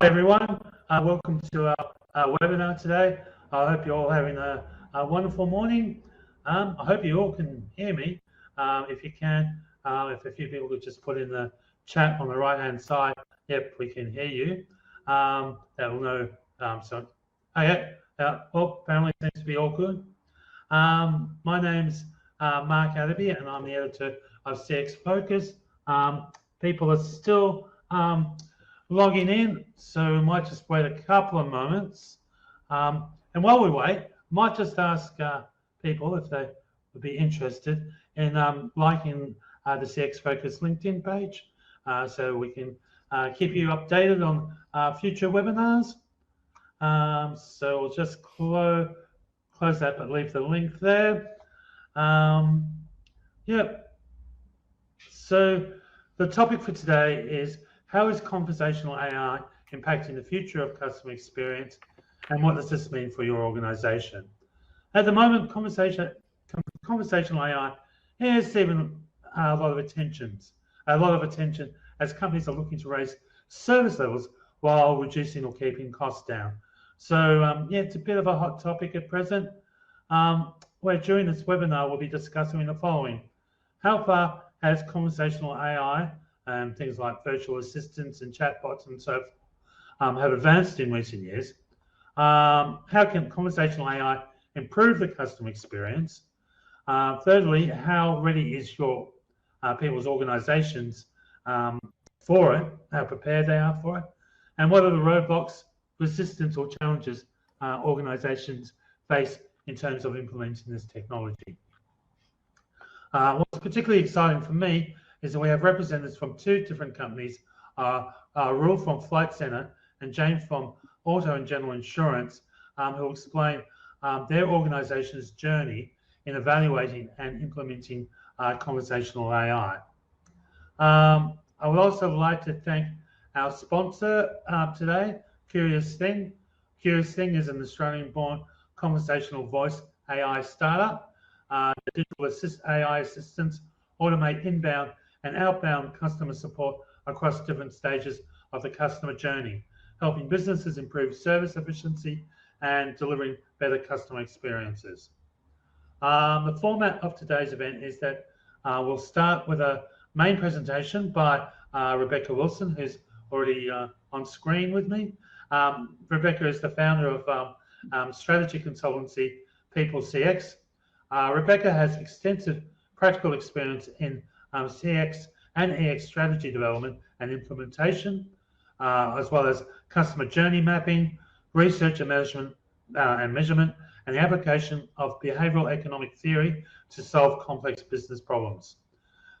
Hi everyone, welcome to our webinar today. I hope you're all having a wonderful morning. I hope you all can hear me. If you can, if a few people could just put in the chat on the right hand side, yep, we can hear you. That will know. Well, apparently it seems to be all good. My name's Mark Adderby and I'm the editor of CX Focus. People are still logging in, so we might just wait a couple of moments. And while we wait, I might just ask people if they would be interested in liking the CX Focus LinkedIn page, so we can keep you updated on future webinars. So we'll just close that, but leave the link there. Yep. So the topic for today is, how is conversational AI impacting the future of customer experience, and what does this mean for your organization? At the moment, conversational AI is receiving a lot of attention as companies are looking to raise service levels while reducing or keeping costs down. So yeah, it's a bit of a hot topic at present. Where during this webinar we'll be discussing the following: how far has conversational AI and things like virtual assistants and chatbots and so forth have advanced in recent years? How can conversational AI improve the customer experience? Thirdly, how ready is your people's organizations for it? How prepared they are for it? And what are the roadblocks, resistance, or challenges organizations face in terms of implementing this technology? What's particularly exciting for me is that we have representatives from two different companies, Roel from Flight Centre and Jayne from Auto and General Insurance, who will explain their organisation's journey in evaluating and implementing conversational AI. I would also like to thank our sponsor today, Curious Thing. Curious Thing is an Australian-born conversational voice AI startup. Digital AI assistants automate inbound and outbound customer support across different stages of the customer journey, helping businesses improve service efficiency and delivering better customer experiences. The format of today's event is that we'll start with a main presentation by Rebecca Wilson, who's already on screen with me. Rebecca is the founder of strategy consultancy People CX. Rebecca has extensive practical experience in CX and EX strategy development and implementation, as well as customer journey mapping, research and measurement, and the application of behavioral economic theory to solve complex business problems.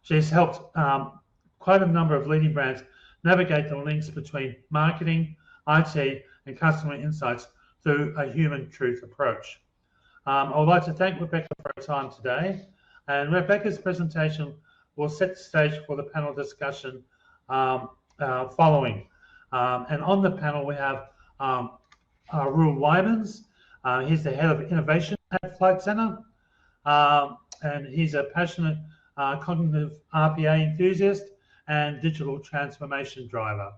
She's helped quite a number of leading brands navigate the links between marketing, IT, and customer insights through a human truth approach. I would like to thank Rebecca for her time today, and Rebecca's presentation will set the stage for the panel discussion following. And on the panel we have Roel Wijmans. He's the head of innovation at Flight Centre, and he's a passionate cognitive RPA enthusiast and digital transformation driver.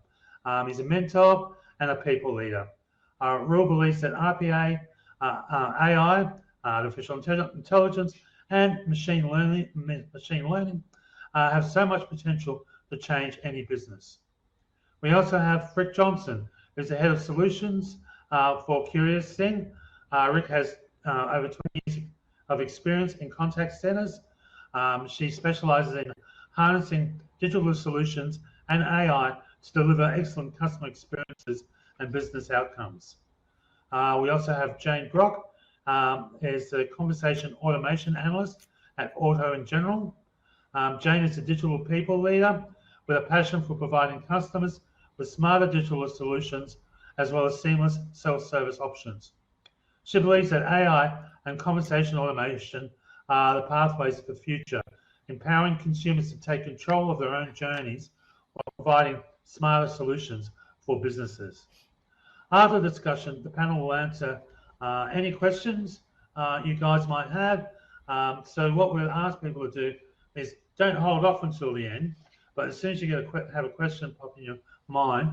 He's a mentor and a people leader. Roel believes that RPA, AI, artificial intelligence, and machine learning have so much potential to change any business. We also have Rik Johnson, who's the head of solutions for Curious Thing. Rik has over 20 years of experience in contact centers. She specializes in harnessing digital solutions and AI to deliver excellent customer experiences and business outcomes. We also have Jayne Brock, is a conversation automation analyst at Auto and General. Jayne is a digital people leader with a passion for providing customers with smarter digital solutions as well as seamless self-service options. She believes that AI and conversation automation are the pathways of the future, empowering consumers to take control of their own journeys while providing smarter solutions for businesses. After the discussion, the panel will answer any questions you guys might have. So what we'll ask people to do is don't hold off until the end, But as soon as you have a question pop in your mind,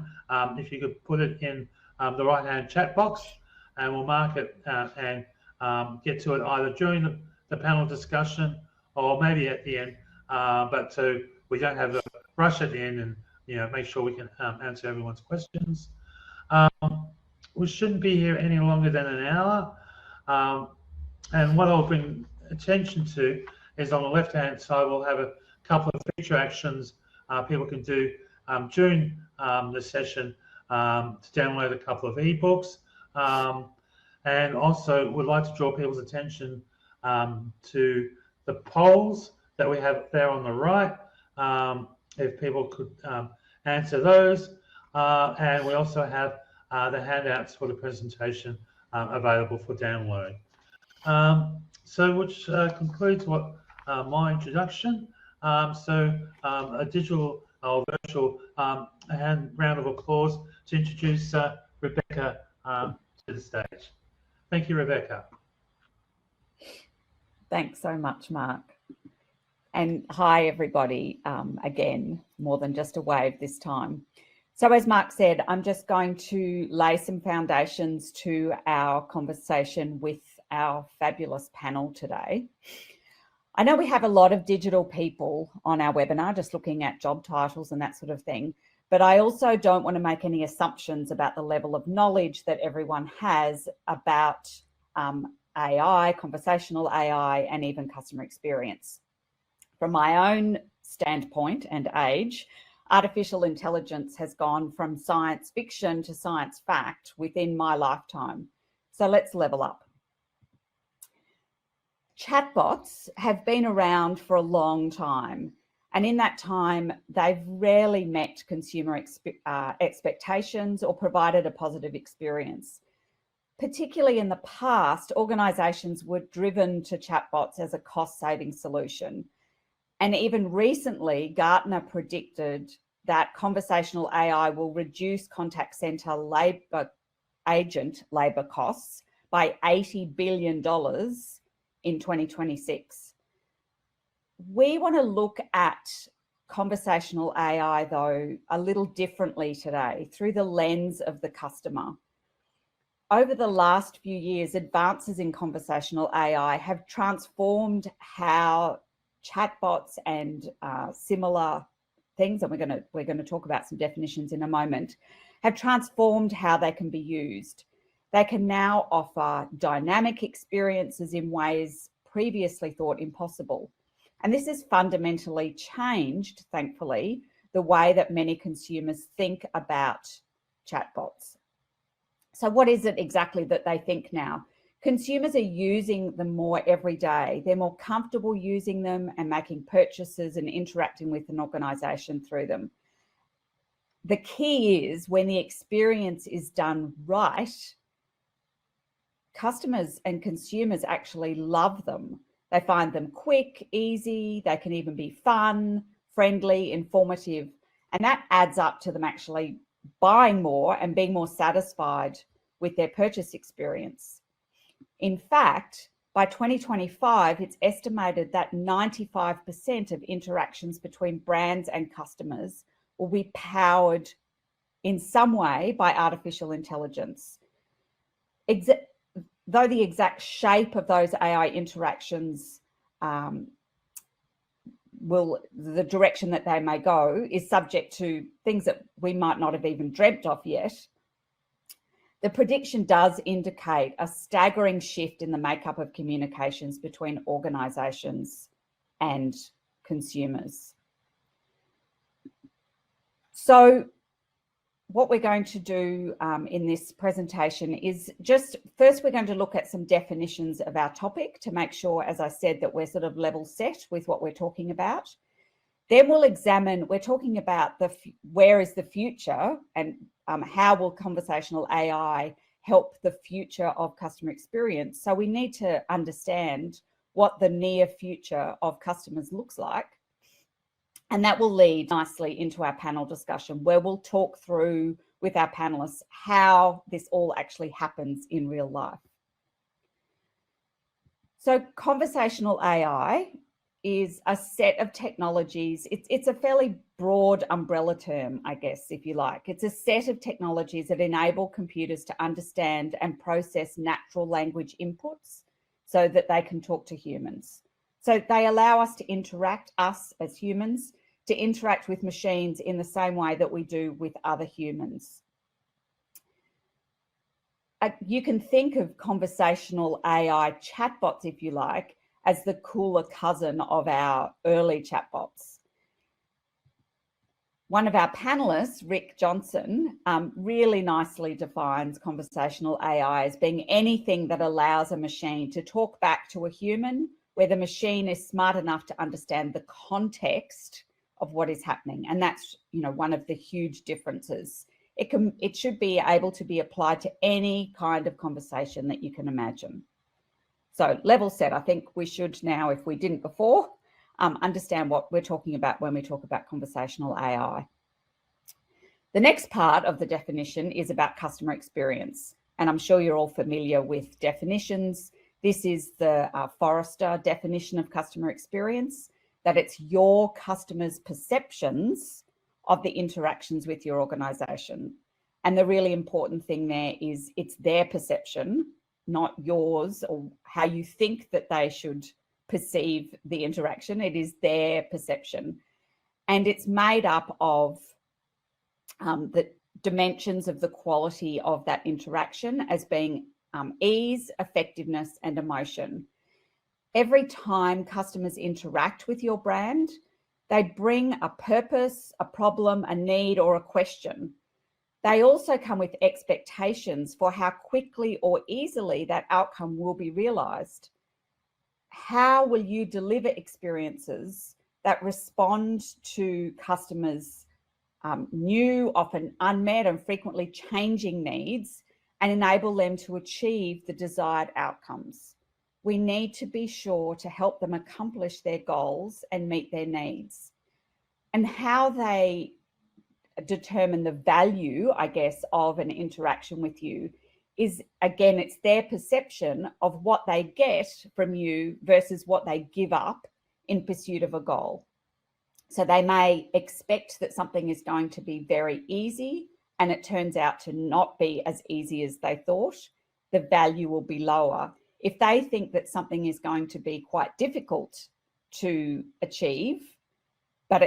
if you could put it in the right-hand chat box, and we'll mark it and get to it either during the panel discussion or maybe at the end, but so we don't have a rush at the end, and make sure we can answer everyone's questions. We shouldn't be here any longer than an hour, and what I'll bring attention to is on the left-hand side we'll have a couple of feature actions people can do during the session to download a couple of ebooks, and also would like to draw people's attention to the polls that we have there on the right, if people could answer those, and we also have the handouts for the presentation available for download. So which concludes my introduction. So a digital or virtual round of applause to introduce Rebecca to the stage. Thank you, Rebecca. Thanks so much, Mark. And hi, everybody, again, more than just a wave this time. So as Mark said, I'm just going to lay some foundations to our conversation with our fabulous panel today. I know we have a lot of digital people on our webinar, just looking at job titles and that sort of thing, but I also don't want to make any assumptions about the level of knowledge that everyone has about AI, conversational AI, and even customer experience. From my own standpoint and age, artificial intelligence has gone from science fiction to science fact within my lifetime. So let's level up. Chatbots have been around for a long time, and in that time, they've rarely met consumer expectations or provided a positive experience. Particularly in the past, organisations were driven to chatbots as a cost-saving solution. And even recently, Gartner predicted that conversational AI will reduce contact centre agent labour costs by $80 billion in 2026. We want to look at conversational AI, though, a little differently today through the lens of the customer. Over the last few years, advances in conversational AI have transformed how chatbots and similar things, and we're going to talk about some definitions in a moment, have transformed how they can be used. They can now offer dynamic experiences in ways previously thought impossible. And this has fundamentally changed, thankfully, the way that many consumers think about chatbots. So what is it exactly that they think now? Consumers are using them more every day. They're more comfortable using them and making purchases and interacting with an organisation through them. The key is when the experience is done right, customers and consumers actually love them. They find them quick, easy, they can even be fun, friendly, informative, and that adds up to them actually buying more and being more satisfied with their purchase experience. In fact, by 2025, it's estimated that 95% of interactions between brands and customers will be powered in some way by artificial intelligence. Though the exact shape of those AI interactions the direction that they may go is subject to things that we might not have even dreamt of yet, the prediction does indicate a staggering shift in the makeup of communications between organisations and consumers. So what we're going to do in this presentation is just, first we're going to look at some definitions of our topic to make sure, as I said, that we're sort of level set with what we're talking about. Then we'll examine, we're talking about where is the future and how will conversational AI help the future of customer experience. So we need to understand what the near future of customers looks like. And that will lead nicely into our panel discussion, where we'll talk through with our panelists how this all actually happens in real life. So conversational AI is a set of technologies. It's a fairly broad umbrella term, I guess, if you like. It's a set of technologies that enable computers to understand and process natural language inputs so that they can talk to humans. So they allow us to interact, us as humans, to interact with machines in the same way that we do with other humans. You can think of conversational AI chatbots, if you like, as the cooler cousin of our early chatbots. One of our panelists, Rik Johnson, really nicely defines conversational AI as being anything that allows a machine to talk back to a human, where the machine is smart enough to understand the context of what is happening. And that's, one of the huge differences. It should be able to be applied to any kind of conversation that you can imagine. So level set, I think we should now, if we didn't before, understand what we're talking about when we talk about conversational AI. The next part of the definition is about customer experience. And I'm sure you're all familiar with definitions. This is the Forrester definition of customer experience, that it's your customers' perceptions of the interactions with your organization. And the really important thing there is it's their perception, not yours, or how you think that they should perceive the interaction. It is their perception. And it's made up of the dimensions of the quality of that interaction as being ease, effectiveness, and emotion. Every time customers interact with your brand, they bring a purpose, a problem, a need, or a question. They also come with expectations for how quickly or easily that outcome will be realized. How will you deliver experiences that respond to customers' new, often unmet, and frequently changing needs and enable them to achieve the desired outcomes? We need to be sure to help them accomplish their goals and meet their needs. And how they determine the value, I guess, of an interaction with you is, again, it's their perception of what they get from you versus what they give up in pursuit of a goal. So they may expect that something is going to be very easy and it turns out to not be as easy as they thought. The value will be lower. If they think that something is going to be quite difficult to achieve, but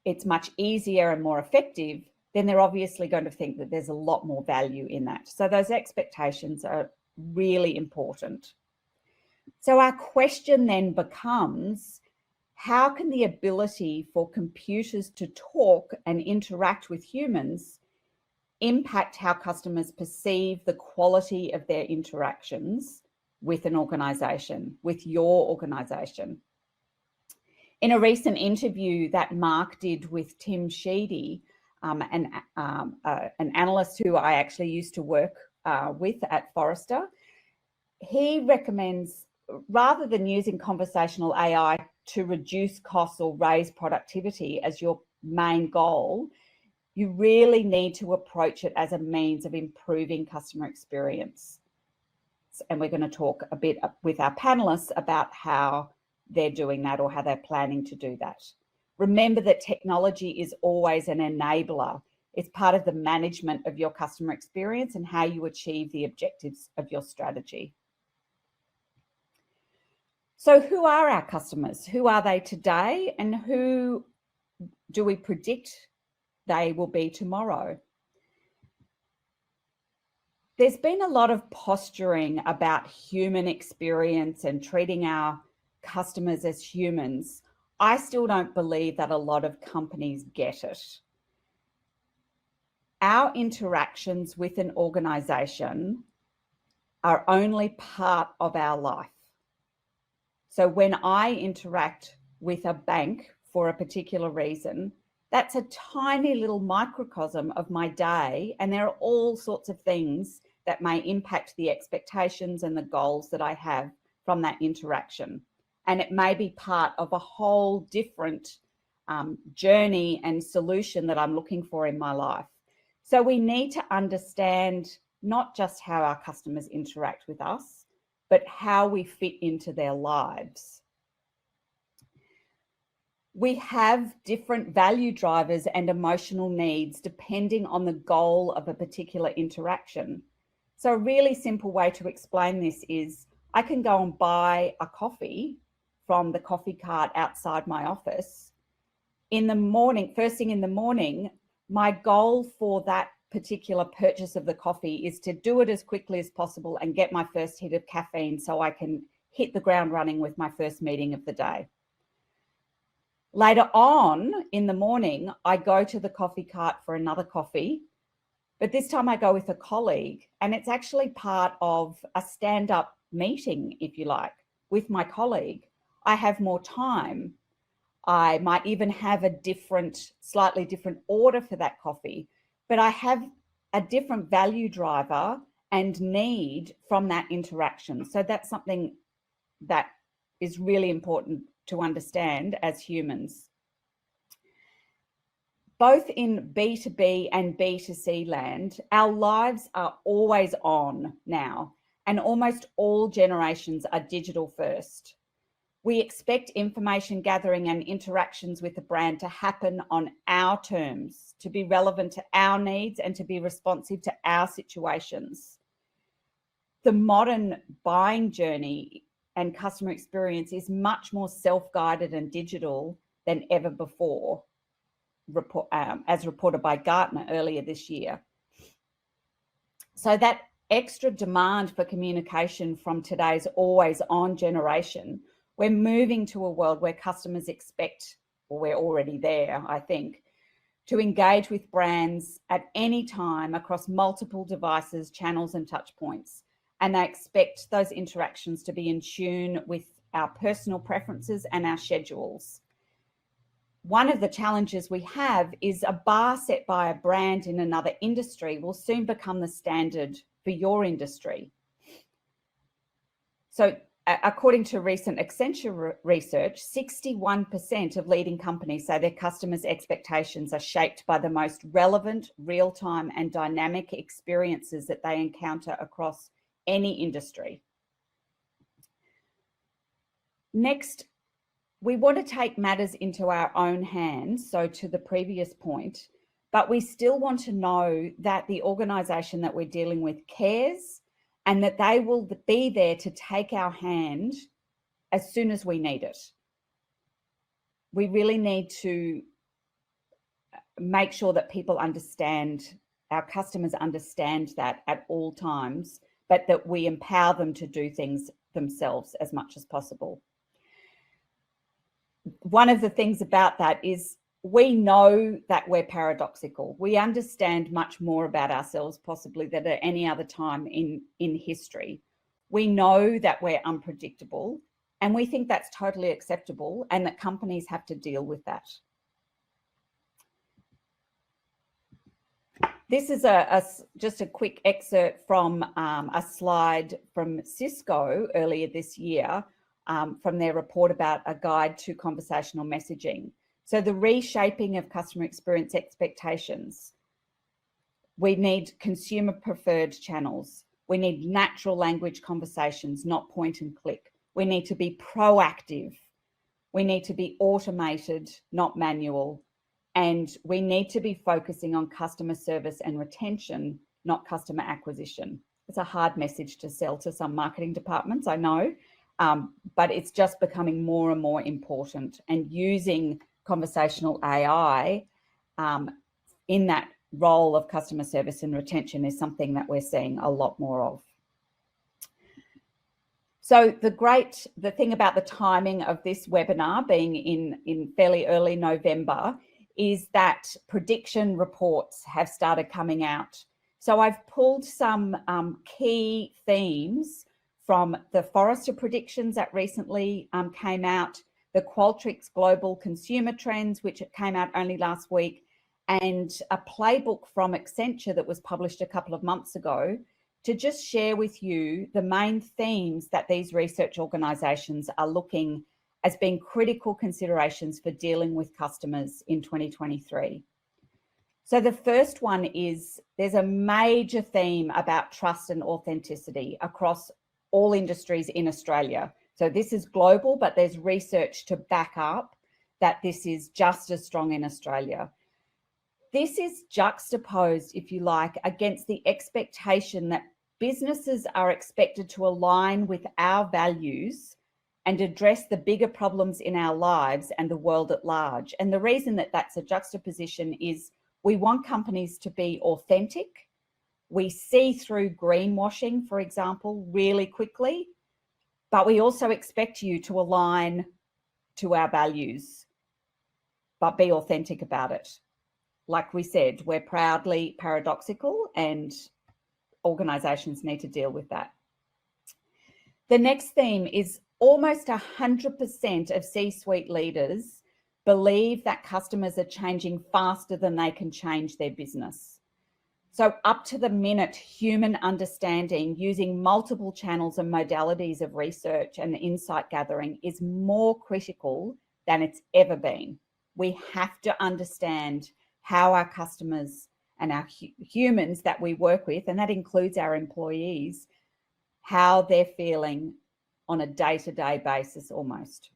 it's much easier and more effective, then they're obviously going to think that there's a lot more value in that. So those expectations are really important. So our question then becomes, how can the ability for computers to talk and interact with humans impact how customers perceive the quality of their interactions with an organization, with your organization? In a recent interview that Mark did with Tim Sheedy, an analyst who I actually used to work with at Forrester, he recommends, rather than using conversational AI to reduce costs or raise productivity as your main goal, you really need to approach it as a means of improving customer experience. And we're going to talk a bit with our panelists about how they're doing that or how they're planning to do that. Remember that technology is always an enabler. It's part of the management of your customer experience and how you achieve the objectives of your strategy. So who are our customers? Who are they today and who do we predict they will be tomorrow? There's been a lot of posturing about human experience and treating our customers as humans. I still don't believe that a lot of companies get it. Our interactions with an organization are only part of our life. So when I interact with a bank for a particular reason, that's a tiny little microcosm of my day, and there are all sorts of things that may impact the expectations and the goals that I have from that interaction. And it may be part of a whole different journey and solution that I'm looking for in my life. So we need to understand not just how our customers interact with us, but how we fit into their lives. We have different value drivers and emotional needs depending on the goal of a particular interaction. So a really simple way to explain this is I can go and buy a coffee from the coffee cart outside my office. In the morning, first thing in the morning, my goal for that particular purchase of the coffee is to do it as quickly as possible and get my first hit of caffeine so I can hit the ground running with my first meeting of the day. Later on in the morning, I go to the coffee cart for another coffee, but this time I go with a colleague, and it's actually part of a stand-up meeting, if you like, with my colleague. I have more time. I might even have a slightly different order for that coffee, but I have a different value driver and need from that interaction. So that's something that is really important to understand as humans. Both in B2B and B2C land, our lives are always on now, and almost all generations are digital first. We expect information gathering and interactions with a brand to happen on our terms, to be relevant to our needs and to be responsive to our situations. The modern buying journey and customer experience is much more self-guided and digital than ever before, as reported by Gartner earlier this year. So that extra demand for communication from today's always-on generation, we're moving to a world where customers expect, or we're already there, I think, to engage with brands at any time across multiple devices, channels, and touch points. And they expect those interactions to be in tune with our personal preferences and our schedules. One of the challenges we have is a bar set by a brand in another industry will soon become the standard for your industry. So according to recent Accenture research, 61% of leading companies say their customers' expectations are shaped by the most relevant, real-time, and dynamic experiences that they encounter across any industry. Next, we want to take matters into our own hands, so to the previous point, but we still want to know that the organisation that we're dealing with cares and that they will be there to take our hand as soon as we need it. We really need to make sure that people understand, our customers understand that at all times, but that we empower them to do things themselves as much as possible. One of the things about that is we know that we're paradoxical. We understand much more about ourselves possibly than at any other time in history. We know that we're unpredictable, and we think that's totally acceptable and that companies have to deal with that. This is just a quick excerpt from a slide from Cisco earlier this year from their report about a guide to conversational messaging. So the reshaping of customer experience expectations. We need consumer preferred channels. We need natural language conversations, not point and click. We need to be proactive. We need to be automated, not manual. And we need to be focusing on customer service and retention, not customer acquisition. It's a hard message to sell to some marketing departments, I know, but it's just becoming more and more important. And using conversational AI in that role of customer service and retention is something that we're seeing a lot more of. So the thing about the timing of this webinar being in fairly early November is that prediction reports have started coming out. So I've pulled some key themes from the Forrester predictions that recently came out, the Qualtrics Global Consumer Trends, which came out only last week, and a playbook from Accenture that was published a couple of months ago to just share with you the main themes that these research organisations are looking as being critical considerations for dealing with customers in 2023. So the first one is there's a major theme about trust and authenticity across all industries in Australia. So this is global, but there's research to back up that this is just as strong in Australia. This is juxtaposed, if you like, against the expectation that businesses are expected to align with our values and address the bigger problems in our lives and the world at large. And the reason that that's a juxtaposition is we want companies to be authentic. We see through greenwashing, for example, really quickly, but we also expect you to align to our values, but be authentic about it. Like we said, we're proudly paradoxical and organizations need to deal with that. The next theme is almost 100% of C-suite leaders believe that customers are changing faster than they can change their business. So up to the minute human understanding using multiple channels and modalities of research and insight gathering is more critical than it's ever been. We have to understand how our customers and our humans that we work with, and that includes our employees, how they're feeling on a day-to-day basis almost.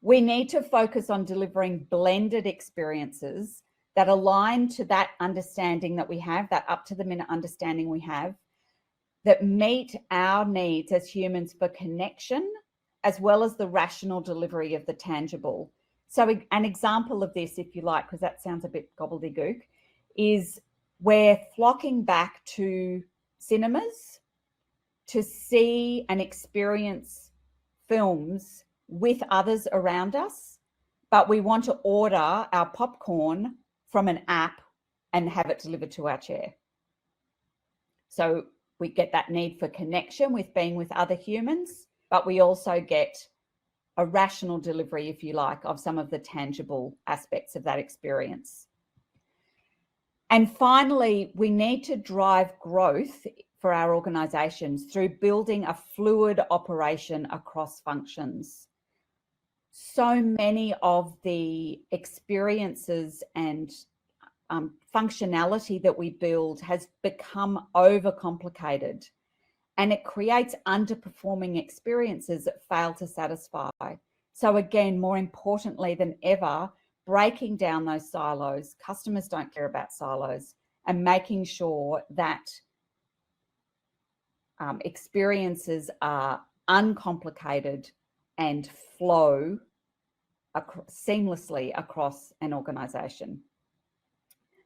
We need to focus on delivering blended experiences that align to that understanding that we have, that up-to-the-minute understanding we have, that meet our needs as humans for connection, as well as the rational delivery of the tangible. So an example of this, if you like, because that sounds a bit gobbledygook, is we're flocking back to cinemas to see and experience films with others around us, but we want to order our popcorn from an app and have it delivered to our chair. So we get that need for connection with being with other humans, but we also get a rational delivery, if you like, of some of the tangible aspects of that experience. And finally, we need to drive growth for our organizations through building a fluid operation across functions. So many of the experiences and functionality that we build has become overcomplicated, and it creates underperforming experiences that fail to satisfy. So again, more importantly than ever, breaking down those silos. Customers don't care about silos, and making sure that experiences are uncomplicated and flow seamlessly across an organization.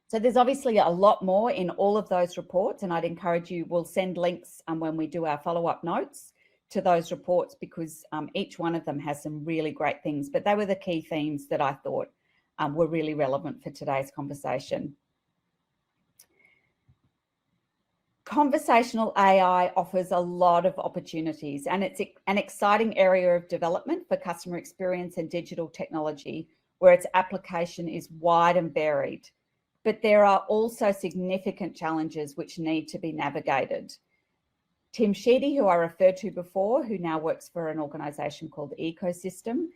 So there's obviously a lot more in all of those reports, and I'd encourage you, we'll send links when we do our follow-up notes to those reports, because each one of them has some really great things, but they were the key themes that I thought were really relevant for today's conversation. Conversational AI offers a lot of opportunities, and it's an exciting area of development for customer experience and digital technology, where its application is wide and varied. But there are also significant challenges which need to be navigated. Tim Sheedy, who I referred to before, who now works for an organisation called Ecosystem,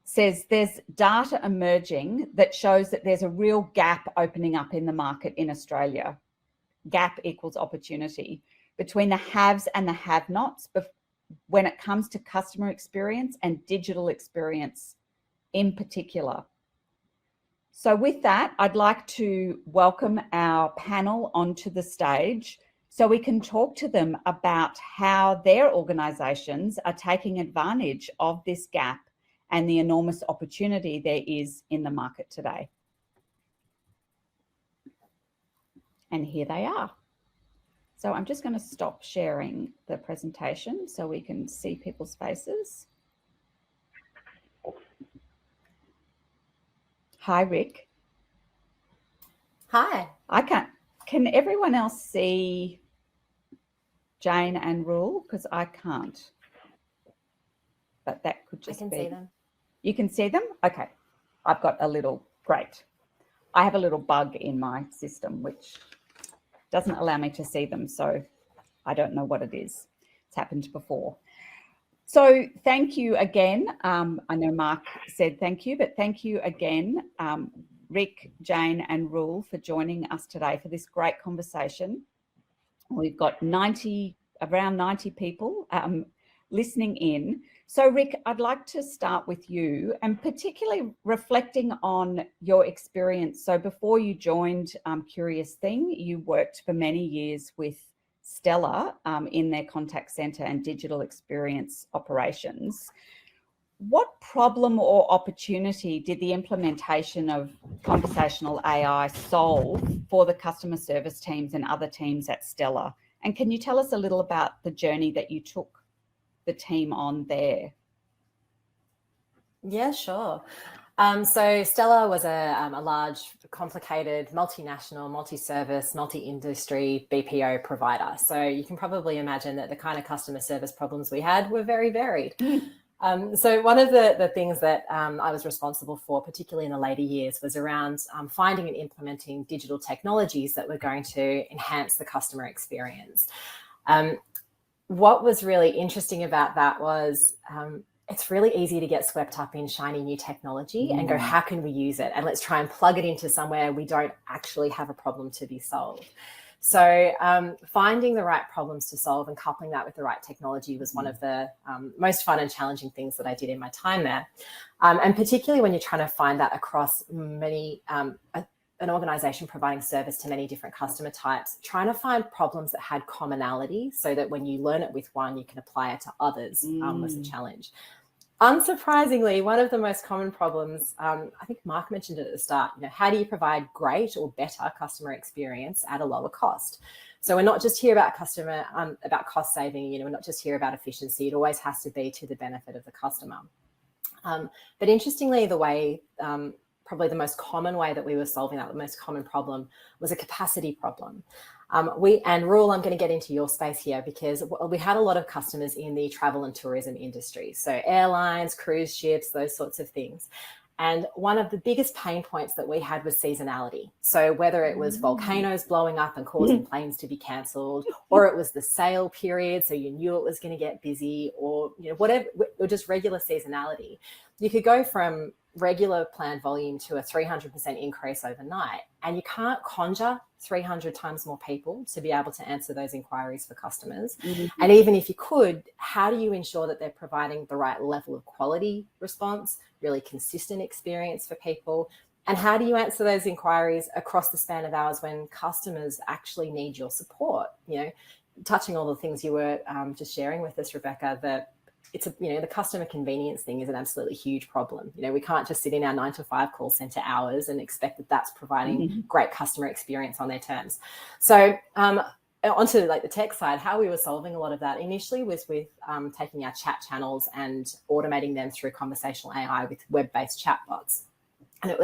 says there's data emerging that shows that there's a real gap opening up in the market in Australia. Gap equals opportunity between the haves and the have-nots when it comes to customer experience and digital experience in particular. So with that, I'd like to welcome our panel onto the stage so we can talk to them about how their organisations are taking advantage of this gap and the enormous opportunity there is in the market today. And here they are. So I'm just going to stop sharing the presentation so we can see people's faces. Hi, Rik. Hi. Can everyone else see Jayne and Roel? Because I can't. But that could just be. I can see them. You can see them? Okay. I've got great. I have a little bug in my system which doesn't allow me to see them, so I don't know what it is. It's happened before. So thank you again. I know Mark said thank you, but thank you again, Rik, Jayne and Roel, for joining us today for this great conversation. We've got around 90 people listening in. So, Rik, I'd like to start with you and particularly reflecting on your experience. So before you joined Curious Thing, you worked for many years with Stella in their contact centre and digital experience operations. What problem or opportunity did the implementation of conversational AI solve for the customer service teams and other teams at Stella? And can you tell us a little about the journey that you took the team on there? Yeah, sure. So Stella was a large, complicated, multinational, multi-service, multi-industry BPO provider. So you can probably imagine that the kind of customer service problems we had were very varied. So one of the things that I was responsible for, particularly in the later years, was around finding and implementing digital technologies that were going to enhance the customer experience. What was really interesting about that was it's really easy to get swept up in shiny new technology and go, how can we use it? And let's try and plug it into somewhere we don't actually have a problem to be solved. So finding the right problems to solve and coupling that with the right technology was one of the most fun and challenging things that I did in my time there. And particularly when you're trying to find that across many, an organization providing service to many different customer types, trying to find problems that had commonality so that when you learn it with one, you can apply it to others was the challenge. Unsurprisingly, one of the most common problems, I think Mark mentioned it at the start, how do you provide great or better customer experience at a lower cost? So we're not just here about about cost saving, we're not just here about efficiency. It always has to be to the benefit of the customer. But interestingly, the way, probably the most common way that we were solving that, the most common problem was a capacity problem. And Roel, I'm going to get into your space here because we had a lot of customers in the travel and tourism industry. So airlines, cruise ships, those sorts of things. And one of the biggest pain points that we had was seasonality. So whether it was volcanoes blowing up and causing planes to be cancelled, or it was the sale period, so you knew it was going to get busy, or whatever, or just regular seasonality, you could go from regular planned volume to a 300% increase overnight. And you can't conjure 300 times more people to be able to answer those inquiries for customers. And even if you could, how do you ensure that they're providing the right level of quality response, really consistent experience for people? And how do you answer those inquiries across the span of hours when customers actually need your support? Touching all the things you were just sharing with us, Rebecca, that it's the customer convenience thing is an absolutely huge problem. We can't just sit in our 9-to-5 call center hours and expect that that's providing great customer experience on their terms. So onto the tech side, how we were solving a lot of that initially was with taking our chat channels and automating them through conversational AI with web-based chatbots. And it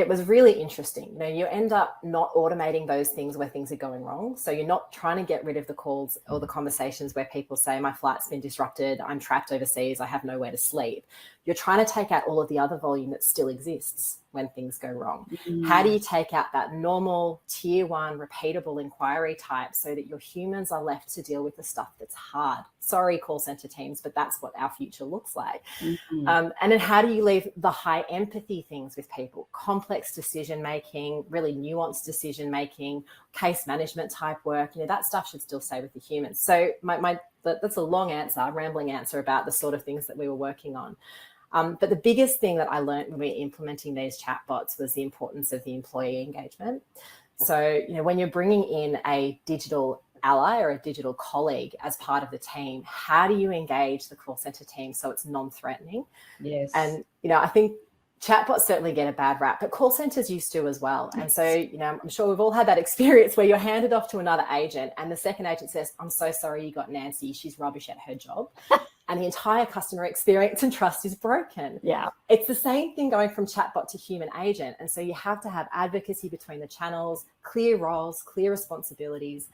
was really interesting. You end up not automating those things where things are going wrong. So you're not trying to get rid of the calls or the conversations where people say, my flight's been disrupted, I'm trapped overseas, I have nowhere to sleep. You're trying to take out all of the other volume that still exists when things go wrong. How do you take out that normal tier one repeatable inquiry type so that your humans are left to deal with the stuff that's hard? Sorry, call center teams, but that's what our future looks like. And then how do you leave the high empathy things with people? Complex decision-making, really nuanced decision-making, case management type work, that stuff should still stay with the humans. So that's a long answer, rambling answer about the sort of things that we were working on. But the biggest thing that I learned when we were implementing these chatbots was the importance of the employee engagement. So, when you're bringing in a digital ally or a digital colleague as part of the team, how do you engage the call center team so it's non-threatening? Yes. And, I think chatbots certainly get a bad rap, but call centers used to as well. And so, I'm sure we've all had that experience where you're handed off to another agent and the second agent says, I'm so sorry you got Nancy, she's rubbish at her job. And the entire customer experience and trust is broken. Yeah. It's the same thing going from chatbot to human agent. And so you have to have advocacy between the channels, clear roles, clear responsibilities.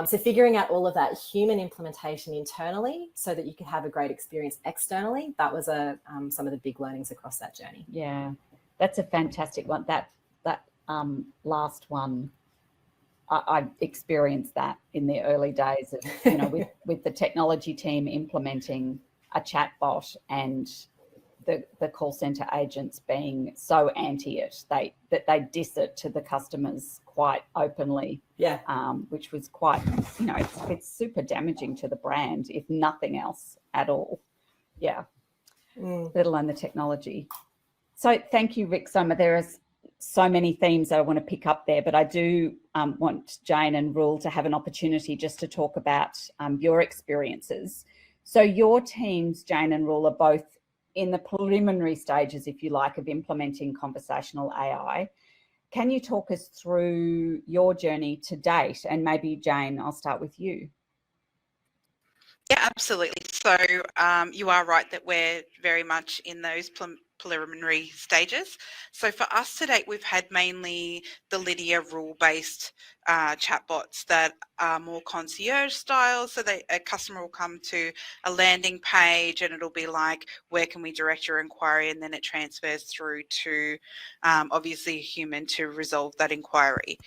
So figuring out all of that human implementation internally so that you could have a great experience externally, that was some of the big learnings across that journey. Yeah, that's a fantastic one. That last one, I experienced that in the early days of, with the technology team implementing a chatbot and the call center agents being so anti it, that they diss it to the customers quite openly. Yeah. Which was quite, it's super damaging to the brand, if nothing else at all. Yeah, let alone the technology. So thank you, Rik, so much. There are so many themes that I want to pick up there, but I do want Jayne and Roel to have an opportunity just to talk about your experiences. So your teams, Jayne and Roel, are both in the preliminary stages, if you like, of implementing conversational AI. Can you talk us through your journey to date? And maybe, Jayne, I'll start with you. Yeah, absolutely. So you are right that we're very much in those preliminary stages. So for us to date, we've had mainly the linear rule-based chatbots that are more concierge style. So a customer will come to a landing page and it'll be like, where can we direct your inquiry? And then it transfers through to obviously a human to resolve that inquiry.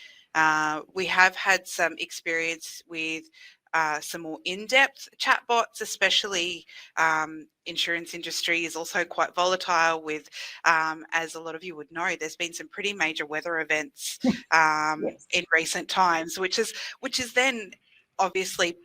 We have had some experience with some more in-depth chatbots, especially insurance industry is also quite volatile with, as a lot of you would know, there's been some pretty major weather events Yes. in recent times, which is then obviously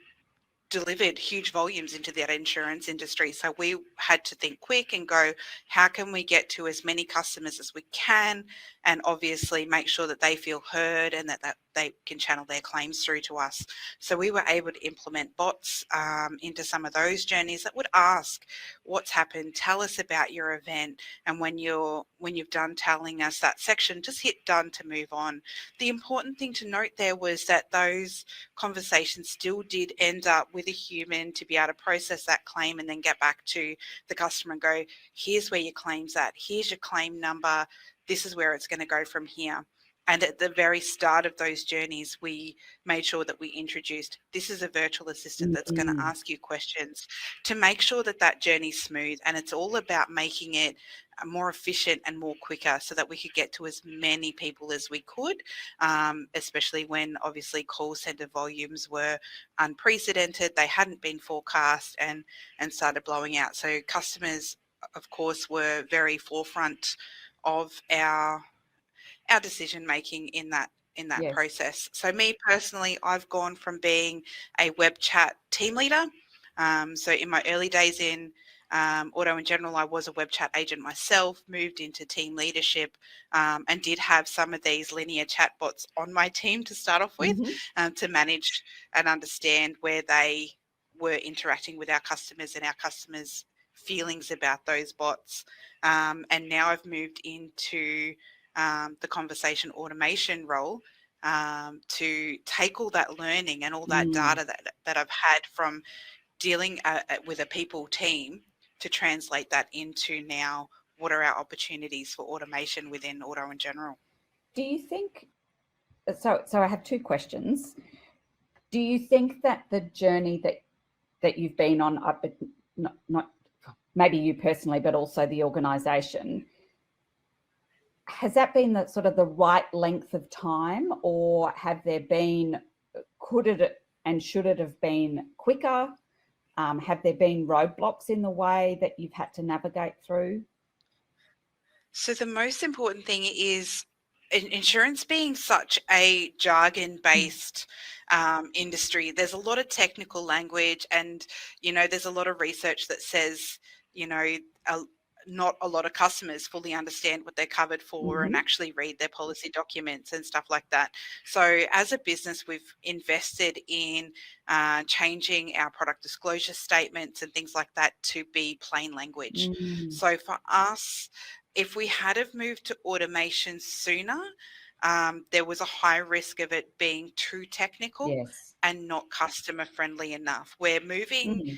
delivered huge volumes into that insurance industry. So we had to think quick and go, how can we get to as many customers as we can, and obviously make sure that they feel heard and that they can channel their claims through to us. So we were able to implement bots into some of those journeys that would ask, what's happened, tell us about your event, and when you've done telling us that section, just hit done to move on. The important thing to note there was that those conversations still did end up with a human to be able to process that claim and then get back to the customer and go, here's where your claim's at, here's your claim number, this is where it's going to go from here. And at the very start of those journeys, we made sure that we introduced, this is a virtual assistant that's going to ask you questions to make sure that that journey's smooth. And it's all about making it more efficient and more quicker so that we could get to as many people as we could, especially when obviously call center volumes were unprecedented. They hadn't been forecast and started blowing out. So customers, of course, were very forefront of our decision making in that Yes. process. So me personally, I've gone from being a web chat team leader. So in my early days in Auto in General, I was a web chat agent myself, moved into team leadership, and did have some of these linear chatbots on my team to start off with, to manage and understand where they were interacting with our customers and our customers' feelings about those bots. And now I've moved into the conversation automation role, to take all that learning and all that data that I've had from dealing with a people team to translate that into now what are our opportunities for automation within Auto in General. Do you think, so I have two questions. Do you think that the journey that you've been on, not maybe you personally, but also the organisation, has that been the sort of the right length of time, or have there been, could it and should it have been quicker? Have there been roadblocks in the way that you've had to navigate through? So the most important thing is, insurance being such a jargon-based industry, there's a lot of technical language, and there's a lot of research that says not a lot of customers fully understand what they're covered for and actually read their policy documents and stuff like that. So as a business, we've invested in changing our product disclosure statements and things like that to be plain language. So for us, if we had have moved to automation sooner, there was a high risk of it being too technical and not customer friendly enough. We're moving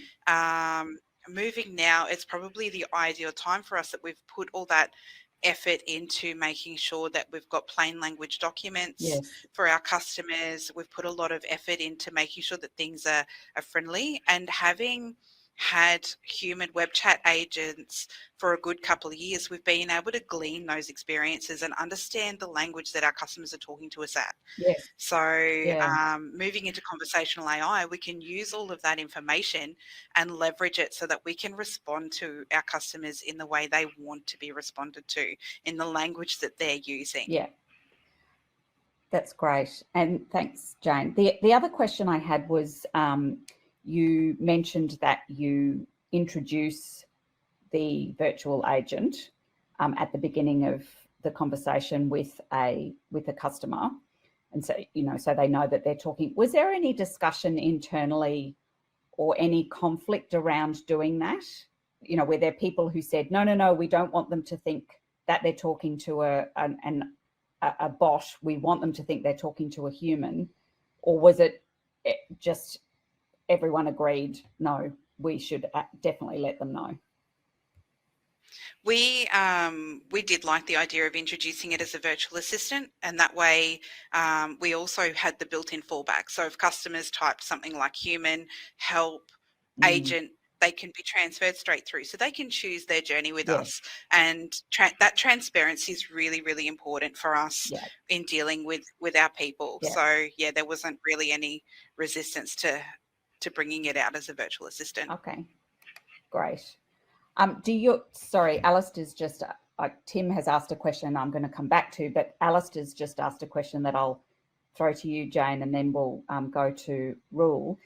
moving now, it's probably the ideal time for us that we've put all that effort into making sure that we've got plain language documents for our customers. We've put a lot of effort into making sure that things are friendly, and having had human web chat agents for a good couple of years, we've been able to glean those experiences and understand the language that our customers are talking to us at. So moving into conversational AI, we can use all of that information and leverage it so that we can respond to our customers in the way they want to be responded to, in the language that they're using. Yeah, that's great. And thanks, Jayne. The other question I had was, you mentioned that you introduce the virtual agent at the beginning of the conversation with a customer, and so so they know that they're talking. Was there any discussion internally or any conflict around doing that? Were there people who said, no, we don't want them to think that they're talking to a bot. We want them to think they're talking to a human? Or was it just everyone agreed, no, we should definitely let them know? We did like the idea of introducing it as a virtual assistant, and that way we also had the built-in fallback. So if customers typed something like human, help, agent, they can be transferred straight through, so they can choose their journey with us. And that transparency is really, really important for us in dealing with our people. So yeah, there wasn't really any resistance to bringing it out as a virtual assistant. Okay, great. Sorry, Alistair's just, Tim has asked a question I'm going to come back to, but Alistair's just asked a question that I'll throw to you, Jayne, and then we'll go to Roel.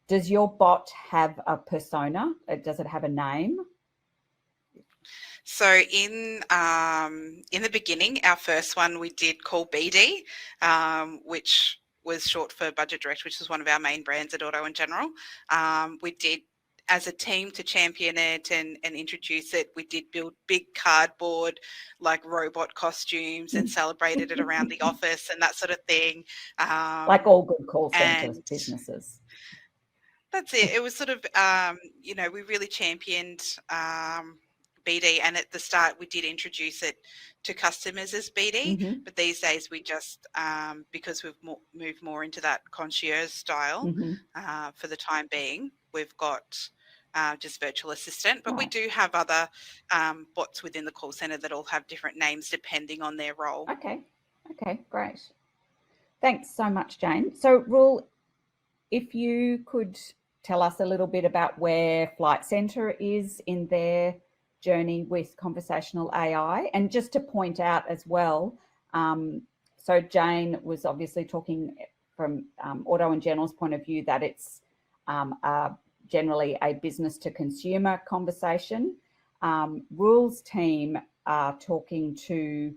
Does your bot have a persona? Does it have a name? So in the beginning, our first one we did call BD, which was short for Budget Direct, which is one of our main brands at Auto & General. We did, as a team, to champion it and introduce it, we did build big cardboard like robot costumes and celebrated it around the office and that sort of thing. Like all good call centre businesses. That's it. It was sort of, we really championed BD, and at the start we did introduce it to customers as BD, but these days we just, because we've moved more into that concierge style for the time being, we've got just virtual assistant, but we do have other bots within the call centre that all have different names depending on their role. Okay, great. Thanks so much, Jayne. So Roel, if you could tell us a little bit about where Flight Centre is in their journey with conversational AI, and just to point out as well, so Jayne was obviously talking from Auto & General's point of view that it's generally a business to consumer conversation. Roel's team are talking to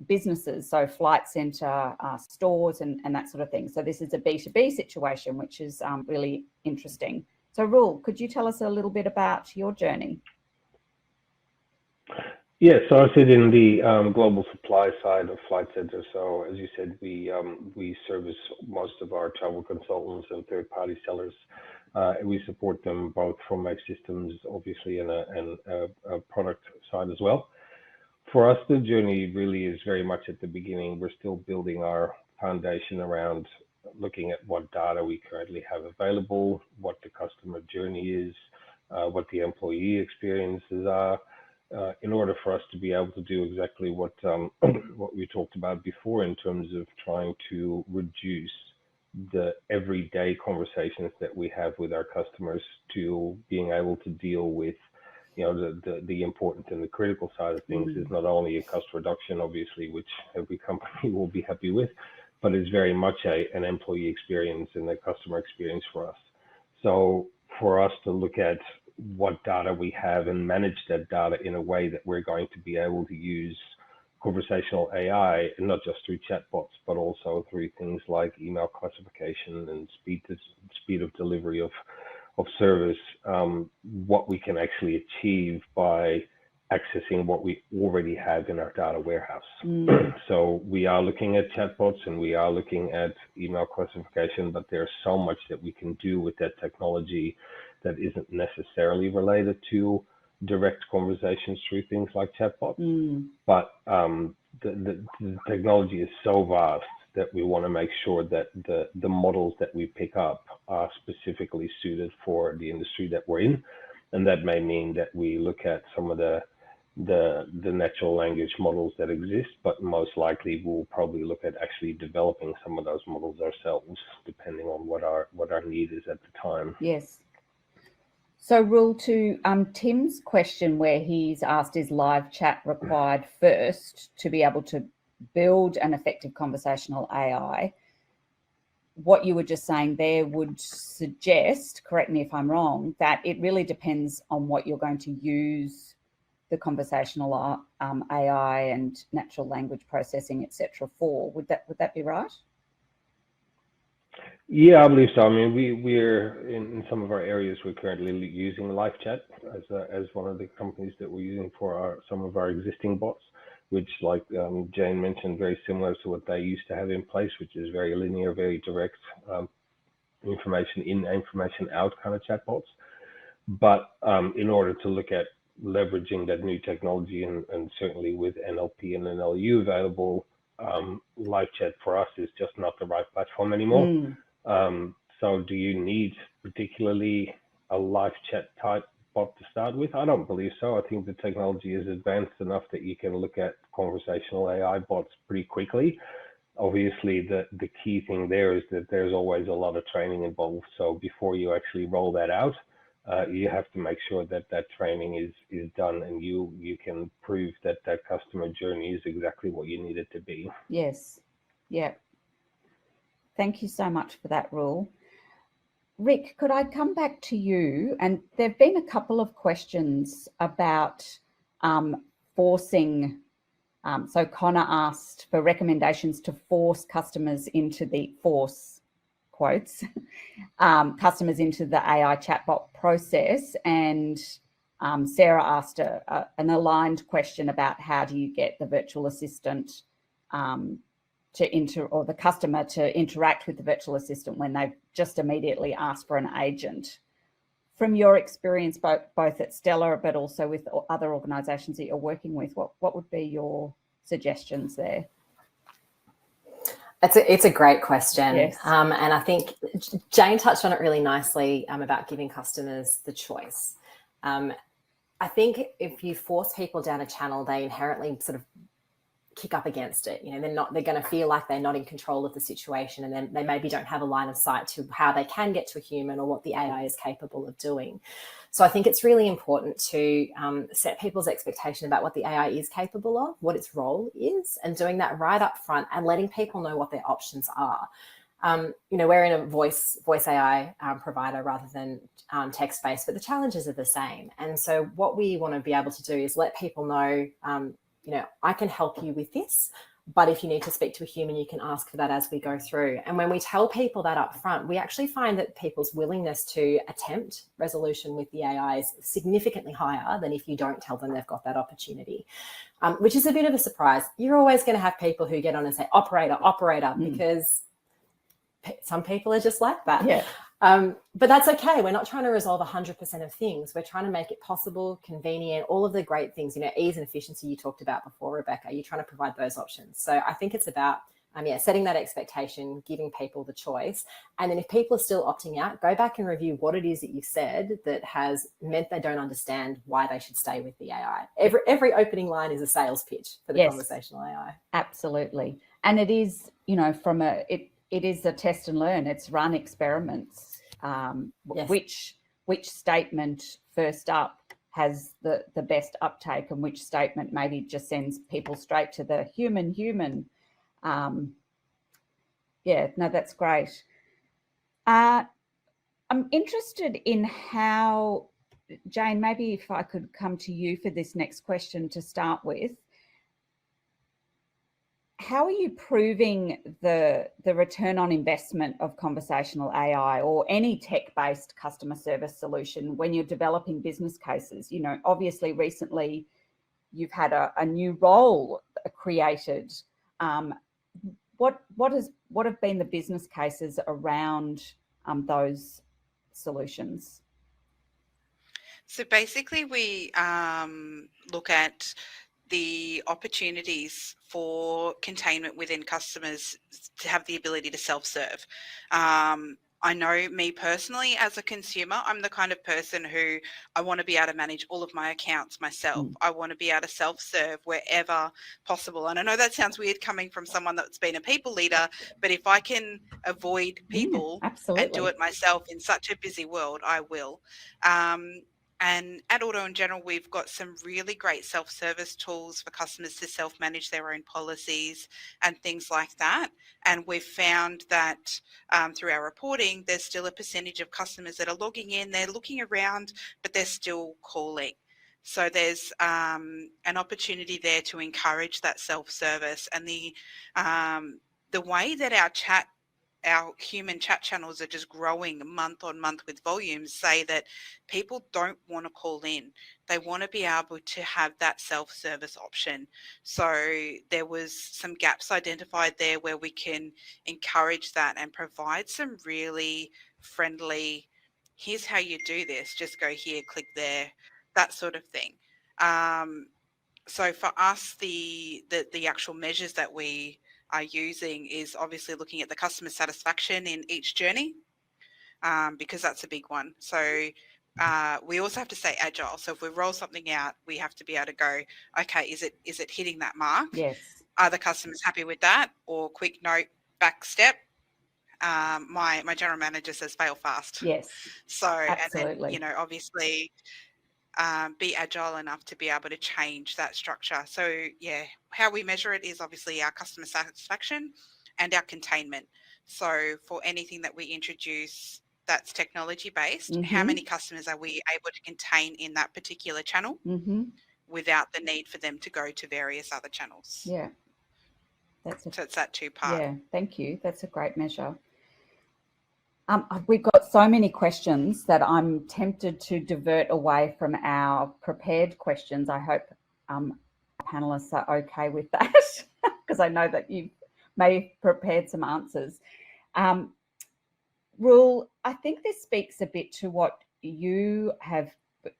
businesses, so Flight Centre, stores and that sort of thing. So this is a B2B situation, which is really interesting. So Roel, could you tell us a little bit about your journey? Yeah, so I sit in the global supply side of Flight Centre. So as you said, we service most of our travel consultants and third-party sellers. We support them both from Make Systems, obviously, and a product side as well. For us, the journey really is very much at the beginning. We're still building our foundation around looking at what data we currently have available, what the customer journey is, what the employee experiences are, in order for us to be able to do exactly what we talked about before in terms of trying to reduce the everyday conversations that we have with our customers to being able to deal with the important and the critical side of things is not only a cost reduction, obviously, which every company will be happy with, but it's very much an employee experience and a customer experience for us. So for us to look at what data we have and manage that data in a way that we're going to be able to use conversational AI, and not just through chatbots, but also through things like email classification and speed of delivery of service, what we can actually achieve by accessing what we already have in our data warehouse. So we are looking at chatbots and we are looking at email classification, but there's so much that we can do with that technology that isn't necessarily related to direct conversations through things like chatbots. But the technology is so vast that we want to make sure that the models that we pick up are specifically suited for the industry that we're in. And that may mean that we look at some of the natural language models that exist, but most likely we'll probably look at actually developing some of those models ourselves, depending on what our need is at the time. Yes. So Roel, to Tim's question where he's asked, is live chat required first to be able to build an effective conversational AI? what you were just saying there would suggest, correct me if I'm wrong, that it really depends on what you're going to use the conversational AI and natural language processing, etc. for. Would that be right? Yeah, I believe so. I mean, we're in some of our areas, we're currently using live chat as one of the companies that we're using for some of our existing bots, which, like Jayne mentioned, very similar to what they used to have in place, which is very linear, very direct, information in, information out kind of chatbots. But in order to look at leveraging that new technology, and certainly with NLP and NLU available, live chat for us is just not the right platform anymore. So do you need particularly a live chat type bot to start with? I don't believe so. I think the technology is advanced enough that you can look at conversational AI bots pretty quickly. Obviously, the key thing there is that there's always a lot of training involved. So before you actually roll that out, you have to make sure that training is done, and you can prove that customer journey is exactly what you need it to be. Yes. Yeah. Thank you so much for that, Roel. Rik, could I come back to you? And there have been a couple of questions about forcing. So Connor asked for recommendations to force customers into the customers into the AI chatbot process. And Sarah asked an aligned question about how do you get the virtual assistant or the customer to interact with the virtual assistant when they've just immediately asked for an agent. From your experience, both at Stellar, but also with other organisations that you're working with, what would be your suggestions there? It's a great question. Yes. And I think Jayne touched on it really nicely about giving customers the choice. I think if you force people down a channel, they inherently sort of kick up against it. You know, they're going to feel like they're not in control of the situation, and then they maybe don't have a line of sight to how they can get to a human or what the AI is capable of doing. So I think it's really important to set people's expectation about what the AI is capable of, what its role is, and doing that right up front and letting people know what their options are. You know, we're in a voice AI provider rather than text-based, but the challenges are the same. And so what we want to be able to do is let people know, you know, I can help you with this, but if you need to speak to a human, you can ask for that as we go through. And when we tell people that up front, we actually find that people's willingness to attempt resolution with the AI is significantly higher than if you don't tell them they've got that opportunity, which is a bit of a surprise. You're always going to have people who get on and say, operator, because some people are just like that. Yeah. But that's okay. We're not trying to resolve 100% of things. We're trying to make it possible, convenient, all of the great things, you know, ease and efficiency you talked about before, Rebecca. You're trying to provide those options. So I think it's about, setting that expectation, giving people the choice. And then if people are still opting out, go back and review what it is that you said that has meant they don't understand why they should stay with the AI. Every opening line is a sales pitch for the conversational AI. Absolutely. And it is, you know, it is a test and learn. It's run experiments. Which statement first up has the best uptake, and which statement maybe just sends people straight to the human. That's great. I'm interested in how, Jayne, maybe if I could come to you for this next question to start with. How are you proving the return on investment of conversational AI or any tech-based customer service solution when you're developing business cases? You know, obviously recently you've had a new role created. What have been the business cases around those solutions? So basically we look at the opportunities for containment within customers to have the ability to self-serve. I know me personally as a consumer, I'm the kind of person who I want to be able to manage all of my accounts myself. I want to be able to self-serve wherever possible. And I know that sounds weird coming from someone that's been a people leader, but if I can avoid people and do it myself in such a busy world, I will. And at Auto in General, we've got some really great self-service tools for customers to self-manage their own policies and things like that. And we've found that through our reporting, there's still a percentage of customers that are logging in, they're looking around, but they're still calling. So there's an opportunity there to encourage that self-service, and the way that our human chat channels are just growing month on month with volumes say that people don't want to call in. They want to be able to have that self-service option. So there was some gaps identified there where we can encourage that and provide some really friendly, here's how you do this, just go here, click there, that sort of thing. So for us, the actual measures that we are using is obviously looking at the customer satisfaction in each journey, because that's a big one. So we also have to stay agile. So if we roll something out, we have to be able to go, okay, is it hitting that mark? Yes. Are the customers happy with that? Or quick note, back step. My general manager says fail fast. Yes. So, Absolutely. and then, obviously, be agile enough to be able to change that structure. So yeah, how we measure it is obviously our customer satisfaction and our containment. So for anything that we introduce that's technology based, how many customers are we able to contain in that particular channel without the need for them to go to various other channels? Yeah. So it's that two-part. Yeah, thank you. That's a great measure. We've got so many questions that I'm tempted to divert away from our prepared questions. I hope panelists are okay with that, because I know that you may have prepared some answers. Roel, I think this speaks a bit to what you have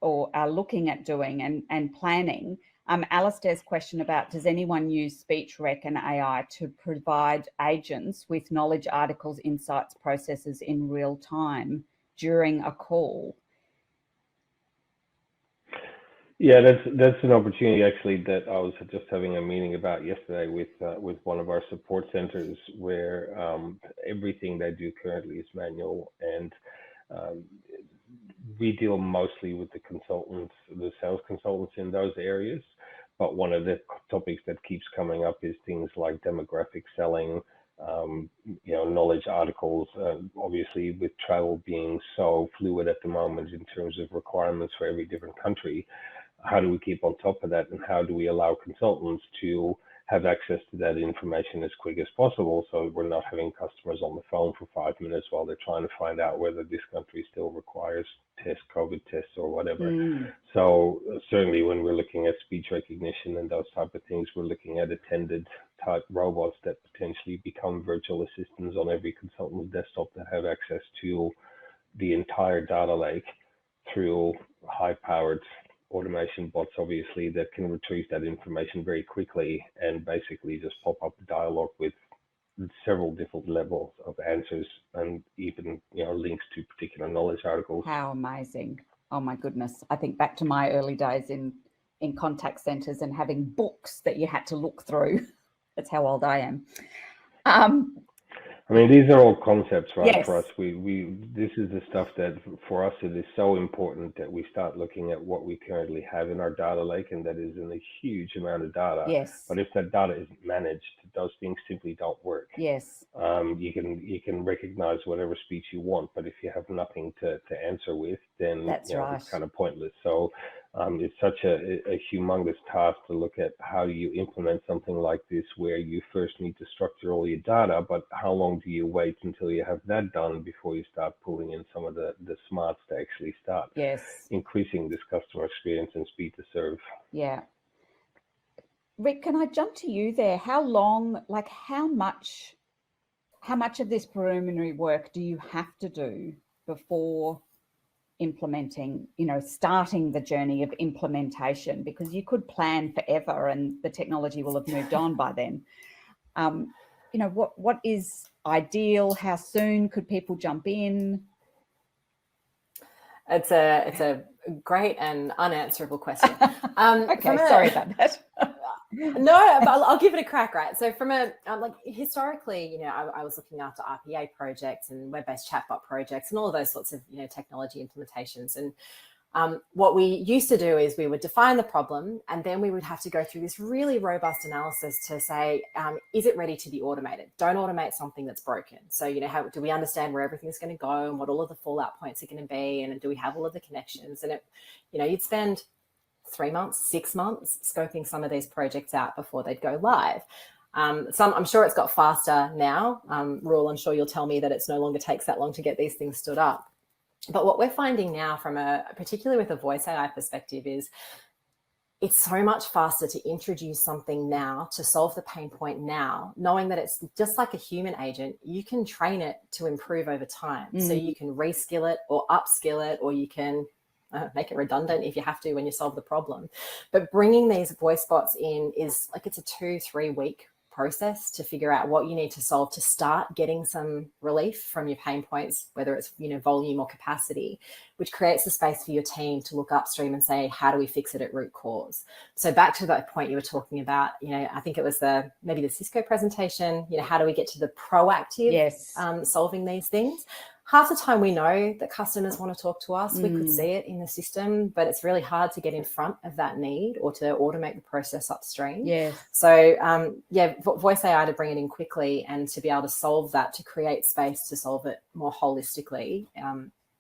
or are looking at doing and planning. Alistair's question about, does anyone use speech rec and AI to provide agents with knowledge articles, insights, processes in real time during a call? Yeah, that's an opportunity actually that I was just having a meeting about yesterday with one of our support centers, where everything they do currently is manual, and we deal mostly with the consultants, the sales consultants in those areas. But one of the topics that keeps coming up is things like demographic selling, knowledge articles. Obviously, with travel being so fluid at the moment in terms of requirements for every different country, how do we keep on top of that, and how do we allow consultants to have access to that information as quick as possible, so we're not having customers on the phone for 5 minutes while they're trying to find out whether this country still requires COVID tests or whatever. So certainly when we're looking at speech recognition and those type of things, we're looking at attended type robots that potentially become virtual assistants on every consultant's desktop that have access to the entire data lake through high-powered automation bots, obviously, that can retrieve that information very quickly and basically just pop up a dialogue with several different levels of answers and even links to particular knowledge articles. How amazing. Oh my goodness. I think back to my early days in contact centers and having books that you had to look through. That's how old I am. I mean, these are all concepts, right? Yes. For us, this is the stuff that for us it is so important that we start looking at what we currently have in our data lake, and that is in a huge amount of data. Yes. But if that data isn't managed, those things simply don't work. Yes. You can recognize whatever speech you want, but if you have nothing to answer with, then That's right. It's kind of pointless. So it's such a humongous task to look at how do you implement something like this, where you first need to structure all your data, but how long do you wait until you have that done before you start pulling in some of the smarts to actually start increasing this customer experience and speed to serve? Yeah. Rik, can I jump to you there? How long, like how much of this preliminary work do you have to do before implementing, starting the journey of implementation? Because you could plan forever and the technology will have moved on by then. What is ideal? How soon could people jump in? It's a great and unanswerable question. Okay, sorry about that. No, but I'll give it a crack, right? So from historically, I was looking after RPA projects and web-based chatbot projects and all of those sorts of, technology implementations. And What we used to do is we would define the problem, and then we would have to go through this really robust analysis to say, is it ready to be automated? Don't automate something that's broken. So, you know, how do we understand where everything's going to go and what all of the fallout points are going to be? And do we have all of the connections? And, you'd spend 3 months, 6 months scoping some of these projects out before they'd go live. I'm sure it's got faster now. Roel, I'm sure you'll tell me that it's no longer takes that long to get these things stood up. But what we're finding now, particularly with a voice AI perspective, is it's so much faster to introduce something now, to solve the pain point now, knowing that it's just like a human agent. You can train it to improve over time. So you can reskill it or upskill it, or you can make it redundant if you have to when you solve the problem. But bringing these voice bots in is like, it's a 2-3 week process to figure out what you need to solve to start getting some relief from your pain points, whether it's, volume or capacity, which creates the space for your team to look upstream and say, how do we fix it at root cause? So back to that point you were talking about, I think it was maybe the Cisco presentation, how do we get to the proactive solving these things? Half the time we know that customers want to talk to us. We could see it in the system, but it's really hard to get in front of that need or to automate the process upstream. Yes. So, voice AI to bring it in quickly and to be able to solve that, to create space to solve it more holistically.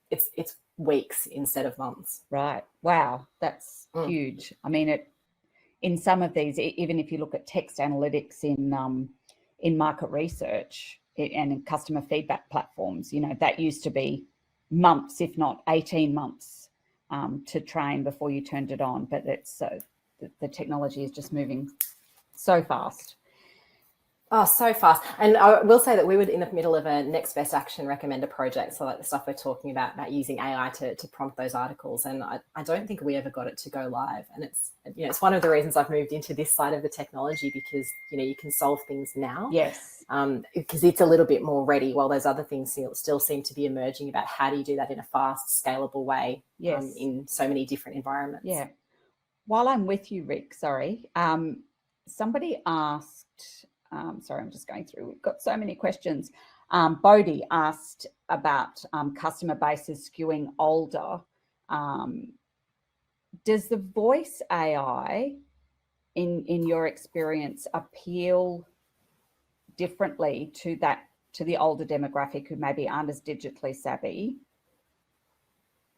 It's weeks instead of months. Right. Wow. That's huge. I mean, in some of these, even if you look at text analytics in market research, and in customer feedback platforms, that used to be months, if not 18 months to train before you turned it on. But it's the technology is just moving so fast. Oh, so fast. And I will say that we were in the middle of a next best action recommender project. So like the stuff we're talking about using AI to prompt those articles. And I don't think we ever got it to go live. And it's one of the reasons I've moved into this side of the technology, because, you can solve things now. Yes. Because it's a little bit more ready, while those other things still seem to be emerging about how do you do that in a fast, scalable way in so many different environments. Yeah. While I'm with you, Rik, sorry, somebody asked, sorry, I'm just going through. We've got so many questions. Bodhi asked about customer bases skewing older. Does the voice AI, in your experience, appeal differently to the older demographic who maybe aren't as digitally savvy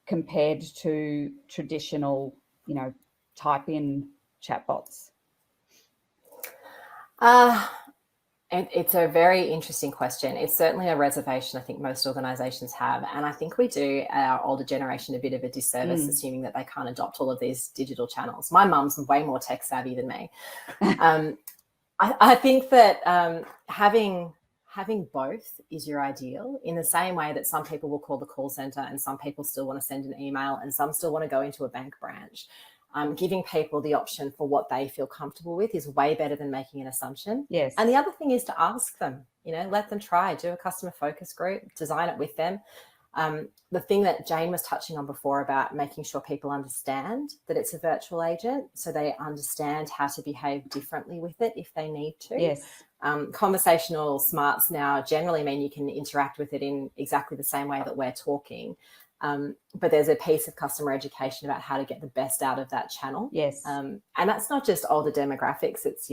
compared to traditional, type in chatbots? It's a very interesting question. It's certainly a reservation I think most organisations have. And I think we do our older generation a bit of a disservice, assuming that they can't adopt all of these digital channels. My mum's way more tech savvy than me. I think that having both is your ideal, in the same way that some people will call the call centre and some people still want to send an email and some still want to go into a bank branch. Giving people the option for what they feel comfortable with is way better than making an assumption. Yes. And the other thing is to ask them, let them try, do a customer focus group, design it with them. The thing that Jayne was touching on before about making sure people understand that it's a virtual agent, so they understand how to behave differently with it if they need to. Yes. Conversational smarts now generally mean you can interact with it in exactly the same way that we're talking. But there's a piece of customer education about how to get the best out of that channel. Yes. And that's not just older demographics. It's,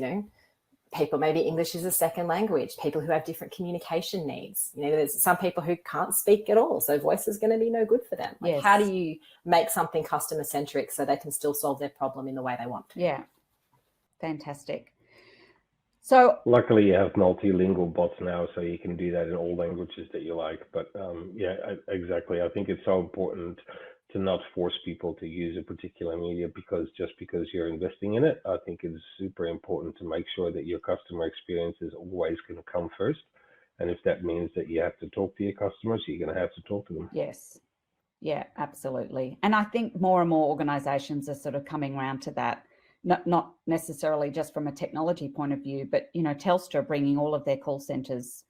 people, maybe English is a second language, people who have different communication needs. There's some people who can't speak at all, so voice is going to be no good for them. Like, how do you make something customer centric so they can still solve their problem in the way they want to? Yeah. Fantastic. So luckily you have multilingual bots now, so you can do that in all languages that you like. But exactly. I think it's so important to not force people to use a particular media because you're investing in it. I think it's super important to make sure that your customer experience is always going to come first. And if that means that you have to talk to your customers, you're going to have to talk to them. Yes. Yeah, absolutely. And I think more and more organizations are sort of coming around to that. Not necessarily just from a technology point of view, but, Telstra bringing all of their call centres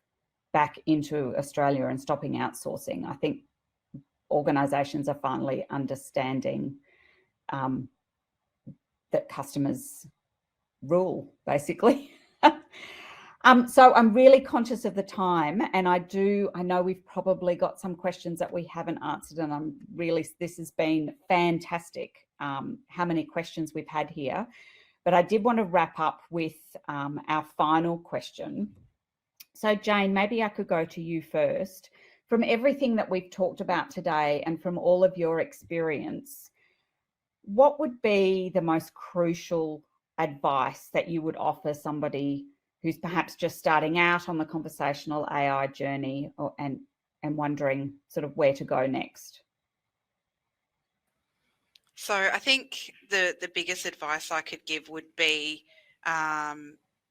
back into Australia and stopping outsourcing. I think organisations are finally understanding that customers rule, basically. So I'm really conscious of the time, and I know we've probably got some questions that we haven't answered, and this has been fantastic, how many questions we've had here. But I did want to wrap up with our final question. So Jayne, maybe I could go to you first. From everything that we've talked about today and from all of your experience, what would be the most crucial advice that you would offer somebody who's perhaps just starting out on the conversational AI journey and wondering sort of where to go next? So I think the biggest advice I could give would be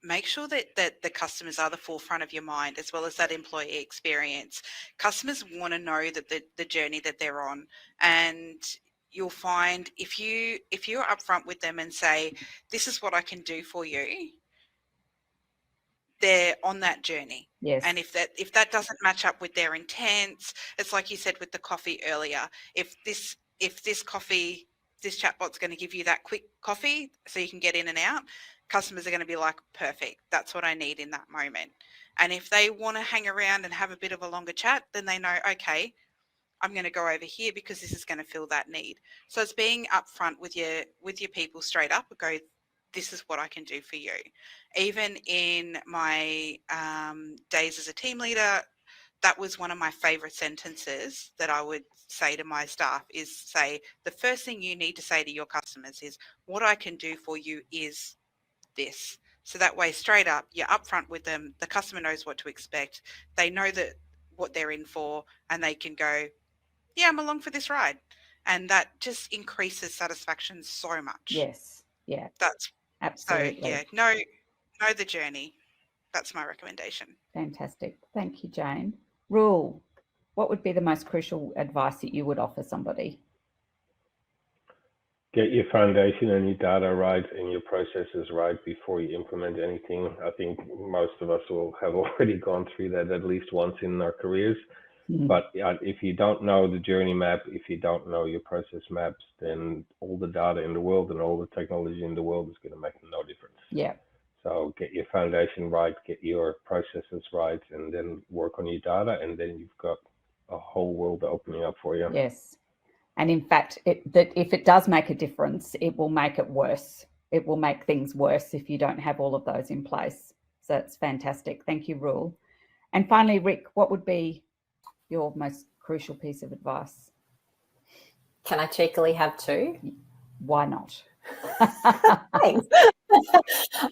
make sure that the customers are the forefront of your mind, as well as that employee experience. Customers want to know that the journey that they're on, and you'll find if you're upfront with them and say, this is what I can do for you, they're on that journey. Yes. And if that doesn't match up with their intents, it's like you said with the coffee earlier. If this chatbot's going to give you that quick coffee so you can get in and out, customers are going to be like, perfect, that's what I need in that moment. And if they want to hang around and have a bit of a longer chat, then they know, okay, I'm going to go over here because this is going to fill that need. So it's being upfront with your people straight up and go, this is what I can do for you. Even in my days as a team leader, that was one of my favorite sentences that I would say to my staff is say, the first thing you need to say to your customers is, what I can do for you is this. So that way, straight up, you're upfront with them. The customer knows what to expect. They know that what they're in for, and they can go, yeah, I'm along for this ride. And that just increases satisfaction so much. Yes. Yeah. That's absolutely. So yeah, know the journey. That's my recommendation. Fantastic. Thank you, Jayne. Roel, what would be the most crucial advice that you would offer somebody? Get your foundation and your data right and your processes right before you implement anything. I think most of us will have already gone through that at least once in our careers. Mm-hmm. But if you don't know the journey map, if you don't know your process maps, then all the data in the world and all the technology in the world is going to make no difference. Yeah. So get your foundation right, get your processes right, and then work on your data, and then you've got a whole world opening up for you. Yes. And in fact, if it does make a difference, it will make it worse. It will make things worse if you don't have all of those in place. So it's fantastic. Thank you, Roel. And finally, Rik, what would be your most crucial piece of advice? Can I cheekily have two? Why not? Thanks.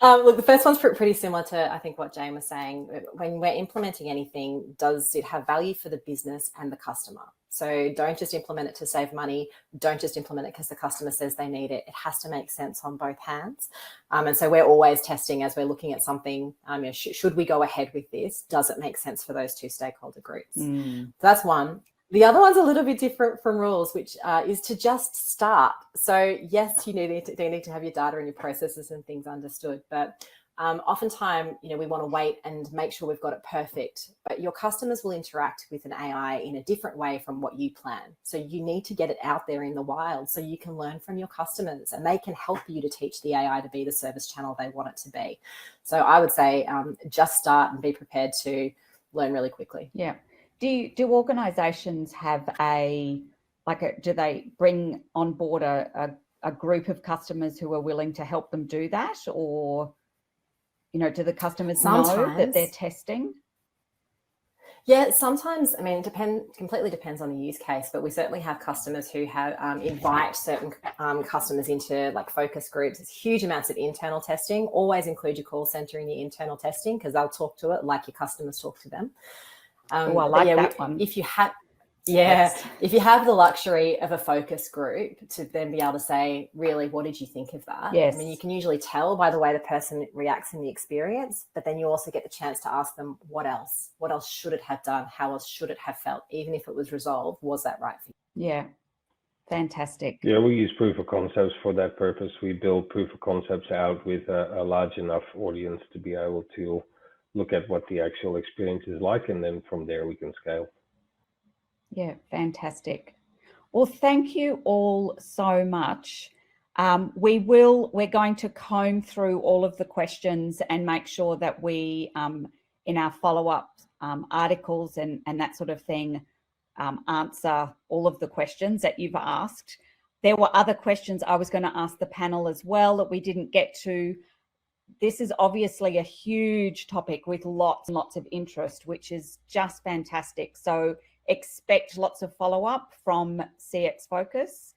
Look, the first one's pretty similar to, I think, what Jayne was saying. When we're implementing anything, does it have value for the business and the customer? So don't just implement it to save money. Don't just implement it because the customer says they need it. It has to make sense on both hands. And so we're always testing as we're looking at something. Should we go ahead with this? Does it make sense for those two stakeholder groups? So that's one. The other one's a little bit different from Roel's, which is to just start. So yes, you need to have your data and your processes and things understood, but oftentimes, we want to wait and make sure we've got it perfect, but your customers will interact with an AI in a different way from what you plan. So you need to get it out there in the wild so you can learn from your customers and they can help you to teach the AI to be the service channel they want it to be. So I would say just start and be prepared to learn really quickly. Yeah. Do organizations have do they bring on board a group of customers who are willing to help them do that? Or, do the customers know that they're testing? Yeah, sometimes, completely depends on the use case, but we certainly have customers who have invite certain customers into like focus groups. It's huge amounts of internal testing. Always include your call center in your internal testing because they'll talk to it like your customers talk to them. I like that one. If you have the luxury of a focus group to then be able to say, really, what did you think of that? Yes. You can usually tell by the way the person reacts in the experience, but then you also get the chance to ask them, what else? What else should it have done? How else should it have felt? Even if it was resolved, was that right for you? Yeah. Fantastic. Yeah, we use proof of concepts for that purpose. We build proof of concepts out with a large enough audience to be able to look at what the actual experience is like, and then from there we can scale. Yeah, fantastic. Well, thank you all so much. We're going to comb through all of the questions and make sure that we, in our follow-up articles and that sort of thing, answer all of the questions that you've asked. There were other questions I was going to ask the panel as well that we didn't get to. This is obviously a huge topic with lots and lots of interest, which is just fantastic. So expect lots of follow-up from CX Focus.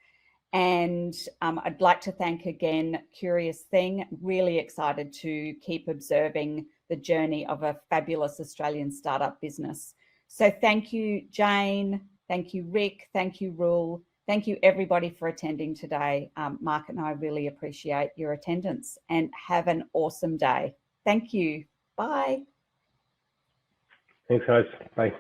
And I'd like to thank again Curious Thing. Really excited to keep observing the journey of a fabulous Australian startup business. So thank you, Jayne. Thank you, Rik. Thank you, Roel. Thank you, everybody, for attending today. Mark and I really appreciate your attendance, and have an awesome day. Thank you. Bye. Thanks, guys. Bye.